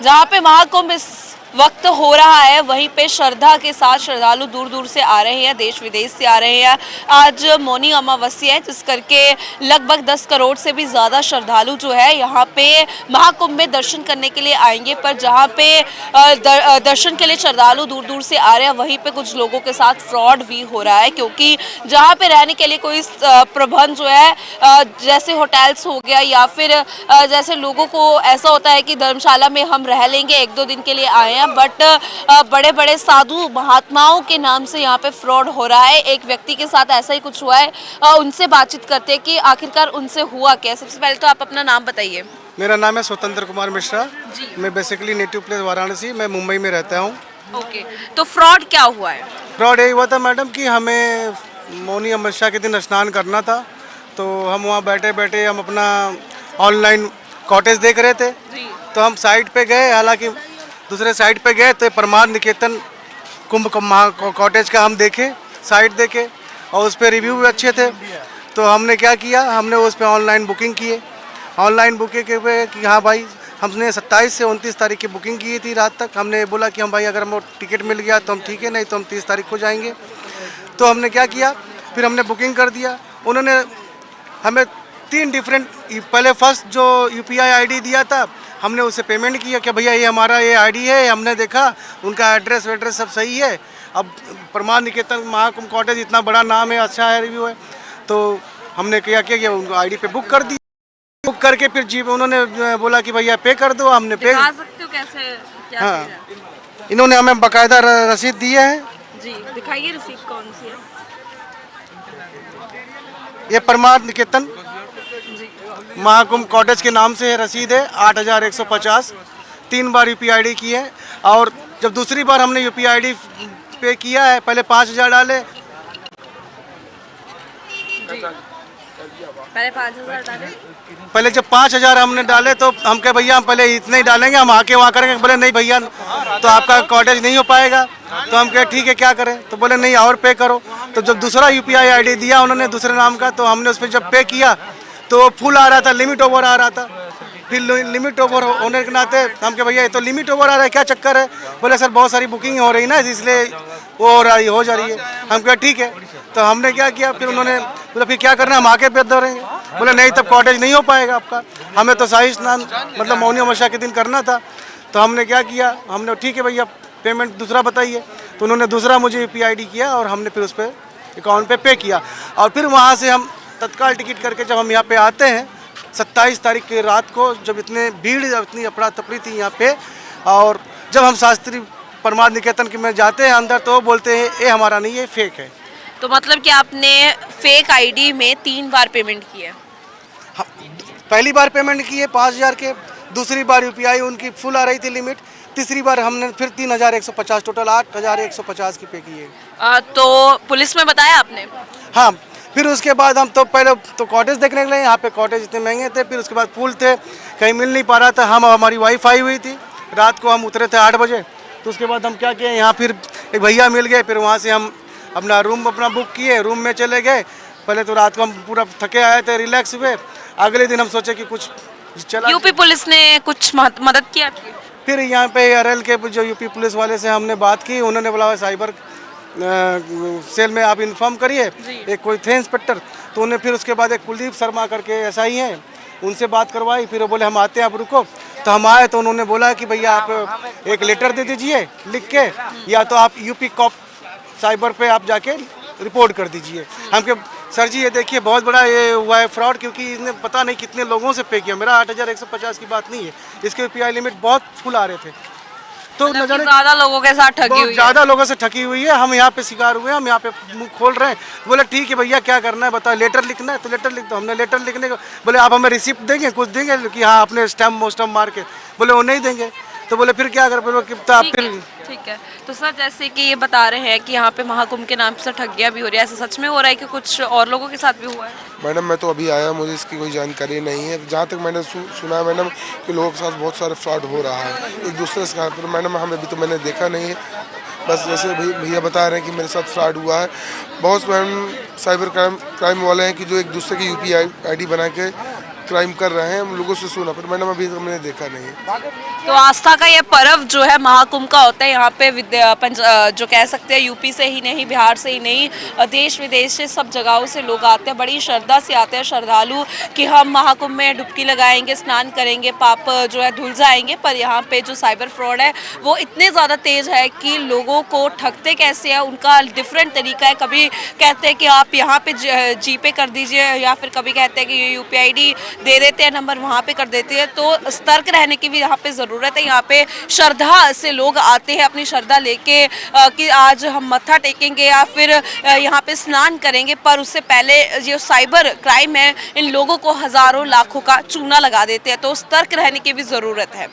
जहाँ पे महाकुंभ इस वक्त हो रहा है वहीं पे श्रद्धा के साथ श्रद्धालु दूर दूर से आ रहे हैं, देश विदेश से आ रहे हैं। आज मौनी अमावस्या है जिस करके लगभग 10 करोड़ से भी ज़्यादा श्रद्धालु जो है यहाँ पे महाकुंभ में दर्शन करने के लिए आएंगे। पर जहाँ पे दर्शन के लिए श्रद्धालु दूर दूर से आ रहे हैं वहीं पे कुछ लोगों के साथ फ्रॉड भी हो रहा है, क्योंकि जहाँ पे रहने के लिए कोई प्रबंध जो है जैसे होटल्स हो गया या फिर जैसे लोगों को ऐसा होता है कि धर्मशाला में हम रह लेंगे, 1-2 दिन के लिए आए हैं, बट बड़े बड़े साधु महात्माओं के नाम से यहाँ पे फ्रॉड हो रहा है। एक व्यक्ति के साथ ऐसा ही कुछ हुआ है, उनसे बातचीत करते हैं कि आखिरकार उनसे हुआ क्या। सबसे पहले तो आप अपना नाम बताइए। मेरा नाम है स्वतंत्र कुमार मिश्रा जी। मैं बेसिकली नेटिव प्लेस वाराणसी, मैं मुंबई में रहता हूँ। ओके, तो फ्रॉड क्या हुआ है? फ्रॉड यही हुआ था मैडम कि हमें मौनी अमावस्या के दिन स्नान करना था, तो हम वहाँ बैठे बैठे हम अपना ऑनलाइन कॉटेज देख रहे थे। जी। तो हम साइट पे गए, हालांकि दूसरे साइट पे गए तो परमार निकेतन कुंभ कॉटेज का हम देखे, साइट देखे और उस पर रिव्यू भी अच्छे थे। तो हमने क्या किया, हमने उस पर ऑनलाइन बुकिंग किए। ऑनलाइन बुकिंग के पे कि हाँ भाई, हमने 27 से 29 तारीख की बुकिंग की थी रात तक। हमने बोला कि हम भाई अगर हमें टिकट मिल गया तो हम ठीक है, नहीं तो हम 30 तारीख को जाएंगे। तो हमने क्या किया, फिर हमने बुकिंग कर दिया। उन्होंने हमें 3 डिफरेंट, पहले फर्स्ट जो UPI ID दिया था हमने उसे पेमेंट किया कि भैया ये हमारा ये ID है। हमने देखा उनका एड्रेस वेड्रेस सब सही है। अब परमार निकेतन महाकुंभ कॉटेज इतना बड़ा नाम है, अच्छा है, रिव्यू है, तो हमने क्या किया कि उनको ID पे बुक कर दी। बुक करके फिर जी उन्होंने बोला कि भैया पे कर दो, हमने पे। दिखा सकते हो कैसे क्या हाँ, चीज़ है? इन्होंने हमें बाकायदा रसीद दी है। जी, दिखाइए रसीद कौन सी है। ये परमार निकेतन जी। महाकुंभ कॉटेज के नाम से है, रसीद है 8150। 3 बार UPI ID की है और जब दूसरी बार हमने UPI ID पे किया है, पहले 5000 डाले। पहले 5000 डाले। पहले जब 5000 हमने डाले तो हम कहे भैया हम पहले इतने ही डालेंगे, हम आके वहाँ करेंगे। बोले नहीं भैया तो आपका कॉटेज नहीं हो पाएगा। तो हम कहे ठीक है क्या करें, तो बोले नहीं और पे करो। तो जब दूसरा UPI ID दिया उन्होंने दूसरे नाम का, तो हमने उस पर जब पे किया तो फुल आ रहा था, लिमिट ओवर आ रहा था। फिर लिमिट ओवर होने के नाते हम कहे भैया ये तो लिमिट ओवर आ रहा है, क्या चक्कर है। बोले सर बहुत सारी बुकिंग हो रही है ना, इसलिए वो हो जा रही है। हम कहे ठीक है। तो हमने क्या किया, फिर उन्होंने बोला फिर क्या करना है, हम आके पे दौड़ेंगे। बोले नहीं तब कॉटेज नहीं हो पाएगा आपका, हमें तो शाही स्नान मतलब मौनी अमावस्या के दिन करना था। तो हमने क्या किया, हमने ठीक है भैया पेमेंट दूसरा बताइए। तो उन्होंने दूसरा मुझे UPI ID किया और हमने फिर उस पर अकाउंट पे किया। और फिर वहाँ से हम तत्काल टिकट करके जब हम यहाँ पे आते हैं 27 तारीख की रात को, जब इतने भीड़ इतनी अफरा तफरी थी यहाँ पे, और जब हम शास्त्री परमार निकेतन के में जाते हैं अंदर तो वो बोलते हैं ये हमारा नहीं, ये फेक है। तो मतलब कि आपने फेक ID में 3 बार पेमेंट की है? हाँ, पहली बार पेमेंट की है 5000 के, दूसरी बार UPI उनकी फुल आ रही थी लिमिट, तीसरी बार हमने फिर 3150, टोटल 8150 की पे की है। तो पुलिस में बताया आपने? हाँ, फिर उसके बाद हम तो पहले तो कॉटेज देखने के लिए, यहाँ पे कॉटेज इतने महंगे थे, फिर उसके बाद फुल थे, कहीं मिल नहीं पा रहा था। हम हमारी वाईफाई हुई थी, रात को हम उतरे थे 8 बजे। तो उसके बाद हम क्या किए, यहाँ फिर एक भैया मिल गए, फिर वहाँ से हम अपना रूम अपना बुक किए, रूम में चले गए। पहले तो रात को हम पूरा थके आए थे, रिलैक्स हुए। अगले दिन हम सोचे कि कुछ चला। यूपी पुलिस ने कुछ मदद की आपकी? फिर यहाँ पे RL के जो UP पुलिस वाले से हमने बात की, उन्होंने बोला साइबर सेल में आप इन्फॉर्म करिए, एक कोई थे इंस्पेक्टर। तो उन्हें फिर उसके बाद एक कुलदीप शर्मा करके SI हैं, उनसे बात करवाई। फिर वो बोले हम आते हैं, आप रुको। तो हम आए तो उन्होंने बोला कि भैया आप एक लेटर दे दीजिए लिख के, या तो आप UP कॉप साइबर पे आप जाके रिपोर्ट कर दीजिए। हम के सर जी ये देखिए बहुत बड़ा ये हुआ है फ्रॉड, क्योंकि इसने पता नहीं कितने लोगों से पे किया। मेरा 8150 की बात नहीं है, इसके UPI लिमिट बहुत फुल आ रहे थे। तो मतलब ज़्यादा लोगों के साथ ठगी हुई है। ज़्यादा लोगों से ठगी हुई है, हम यहाँ पे शिकार हुए, हम यहाँ पे मुंह खोल रहे हैं। बोले ठीक है भैया क्या करना है बताओ, लेटर लिखना है तो लेटर लिख दो। हमने लेटर लिखने को बोले आप हमें रिसिप्ट देंगे, कुछ देंगे कि हाँ अपने स्टैम्प मोस्टम मार के, बोले वो नहीं देंगे। तो बोले फिर क्या कर, बोले कि आप फिर ठीक है। तो सर जैसे कि ये बता रहे हैं कि यहाँ पे महाकुंभ के नाम से ठगियाँ भी हो रही है, ऐसा सच में हो रहा है कि कुछ और लोगों के साथ भी हुआ है? मैडम मैं तो अभी आया, मुझे इसकी कोई जानकारी नहीं है। जहाँ तक मैंने सुना है मैडम कि लोगों के साथ बहुत सारे फ्रॉड हो रहा है एक दूसरे से। पर मैडम हमें अभी तो मैंने देखा नहीं है, बस जैसे भैया बता रहे हैं कि मेरे साथ फ्रॉड हुआ है। बहुत मैडम साइबर क्राइम वाले हैं कि जो एक दूसरे की UPI ID बना के क्राइम कर रहे हैं, हम लोगों से सुना, पर मैडम अभी तक मैंने देखा नहीं है। तो आस्था का ये पर्व जो है महाकुंभ का होता है यहाँ पे जो कह सकते हैं यूपी से ही नहीं, बिहार से ही नहीं, देश विदेश से सब जगहों से लोग आते हैं, बड़ी श्रद्धा से आते हैं श्रद्धालु कि हम महाकुंभ में डुबकी लगाएंगे, स्नान करेंगे, पाप जो है धुल जाएंगे। पर यहाँ पे जो साइबर फ्रॉड है वो इतने ज़्यादा तेज़ है कि लोगों को ठगते कैसे हैं उनका डिफरेंट तरीका है। कभी कहते हैं कि आप यहाँ पे जीपे कर दीजिए, या फिर कभी कहते हैं कि UPI ID दे देते हैं, नंबर वहाँ पे कर देते हैं। तो सतर्क रहने की भी यहाँ पे ज़रूरत है। यहाँ पे श्रद्धा से लोग आते हैं अपनी श्रद्धा लेके कि आज हम मत्था टेकेंगे या फिर यहाँ पे स्नान करेंगे, पर उससे पहले जो साइबर क्राइम है इन लोगों को हज़ारों लाखों का चूना लगा देते हैं। तो सतर्क रहने की भी ज़रूरत है।